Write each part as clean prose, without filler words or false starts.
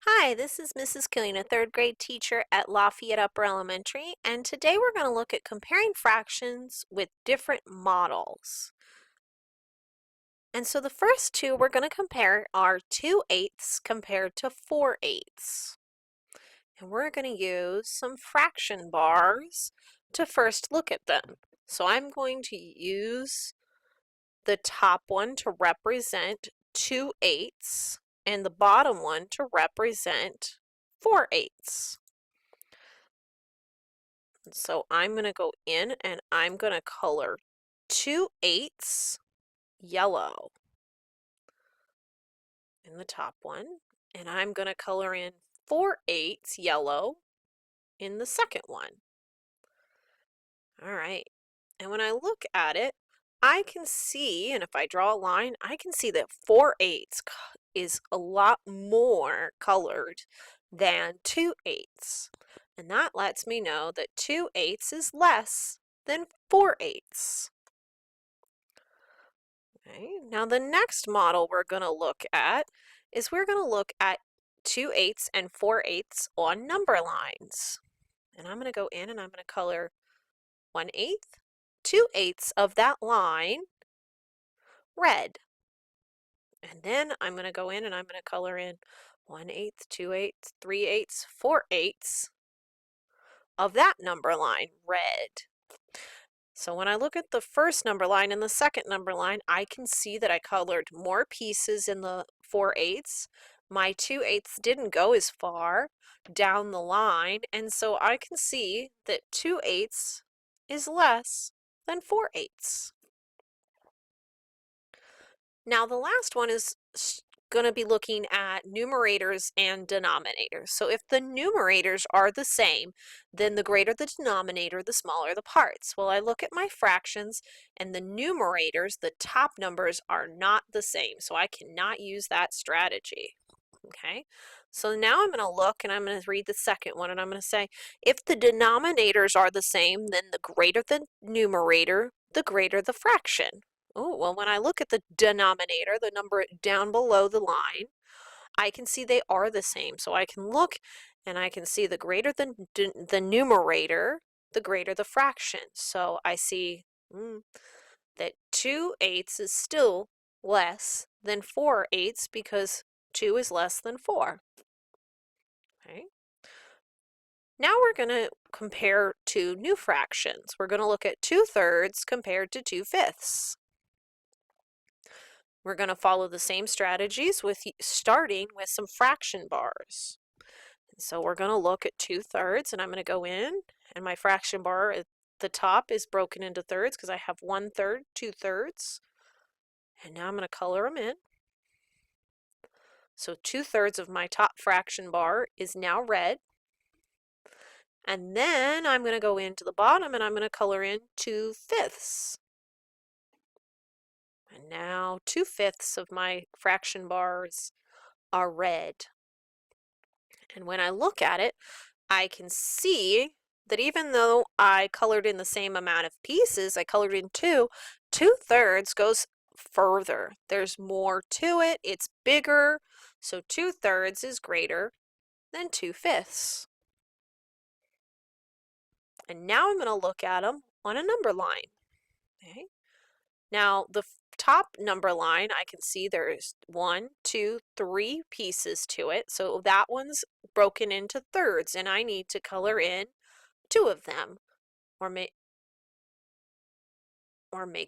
Hi, this is Mrs. Killian, a third grade teacher at Lafayette Upper Elementary, and today we're going to look at comparing fractions with different models. And so the first two we're going to compare are 2/8 compared to 4/8. And we're going to use some fraction bars to first look at them. So I'm going to use the top one to represent 2/8 and the bottom one to represent 4/8. So I'm going to go in and I'm going to color 2/8 yellow in the top one, and I'm going to color in 4/8 yellow in the second one. All right, and when I look at it, I can see, and if I draw a line, I can see that 4/8 is a lot more colored than 2/8. And that lets me know that 2/8 is less than 4/8. Okay, now the next model we're going to look at is we're going to look at 2/8 and 4/8 on number lines. And I'm going to go in and I'm going to color 1/8, 2/8 of that line red. And then I'm going to go in and I'm going to color in 1/8, 2/8, 3/8, 4/8 of that number line red. So when I look at the first number line and the second number line, I can see that I colored more pieces in the 4/8. My 2/8 didn't go as far down the line, and so I can see that 2/8 is less than 4/8. Now the last one is going to be looking at numerators and denominators. So if the numerators are the same, then the greater the denominator, the smaller the parts. Well, I look at my fractions and the numerators, the top numbers, are not the same, so I cannot use that strategy. Okay, so now I'm going to look and I'm going to read the second one and I'm going to say, if the denominators are the same, then the greater the numerator, the greater the fraction. Oh, well, when I look at the denominator, the number down below the line, I can see they are the same. So I can look and I can see the greater the numerator, the greater the fraction. So I see that 2/8 is still less than 4/8 because 2 is less than 4. Okay. Now we're going to compare two new fractions. We're going to look at 2/3 compared to 2/5. We're going to follow the same strategies with starting with some fraction bars. And so we're going to look at 2/3 and I'm going to go in and my fraction bar at the top is broken into thirds because I have 1/3, 2/3. And now I'm going to color them in. So 2/3 of my top fraction bar is now red. And then I'm going to go into the bottom and I'm going to color in 2/5. And now 2/5 of my fraction bars are red. And when I look at it, I can see that even though I colored in the same amount of pieces, I colored in 2/3 goes further. There's more to it, it's bigger, so 2/3 is greater than 2/5. And now I'm going to look at them on a number line. Okay. Now the top number line, I can see there's 1, 2, 3 pieces to it. So that one's broken into thirds, and I need to color in 2 of them or make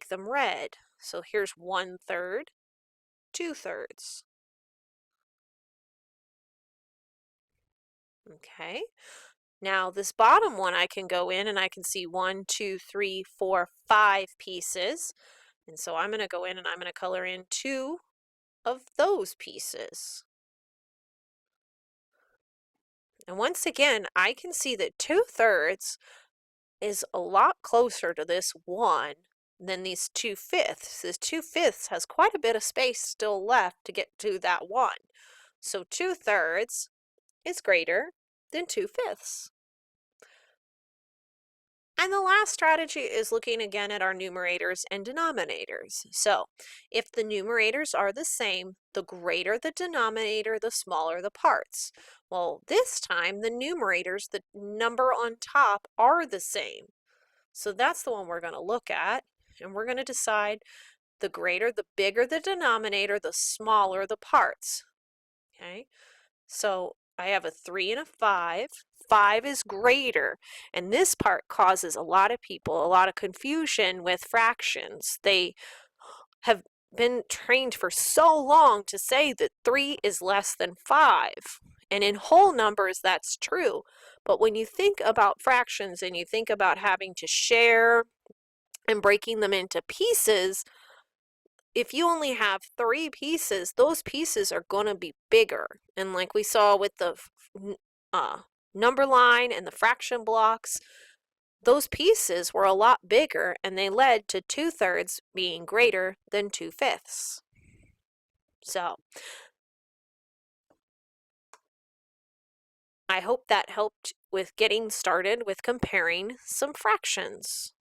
them red. So here's 1/3, 2/3. Okay. Now this bottom one, I can go in and I can see 1, 2, 3, 4, 5 pieces. And so I'm going to go in and I'm going to color in 2 of those pieces. And once again, I can see that 2/3 is a lot closer to this 1 than these 2/5. This 2/5 has quite a bit of space still left to get to that 1. So 2/3 is greater than 2/5. And the last strategy is looking again at our numerators and denominators. So if the numerators are the same, the greater the denominator, the smaller the parts. Well, this time the numerators, the number on top, are the same. So that's the one we're going to look at, and we're going to decide the bigger the denominator, the smaller the parts. Okay, so I have a 3 and a 5. 5 is greater, and this part causes a lot of people a lot of confusion with fractions. They have been trained for so long to say that 3 is less than 5. And in whole numbers, that's true. But when you think about fractions and you think about having to share and breaking them into pieces, if you only have 3 pieces, those pieces are going to be bigger. And like we saw with the number line and the fraction blocks, those pieces were a lot bigger, and they led to 2/3 being greater than 2/5. So I hope that helped with getting started with comparing some fractions.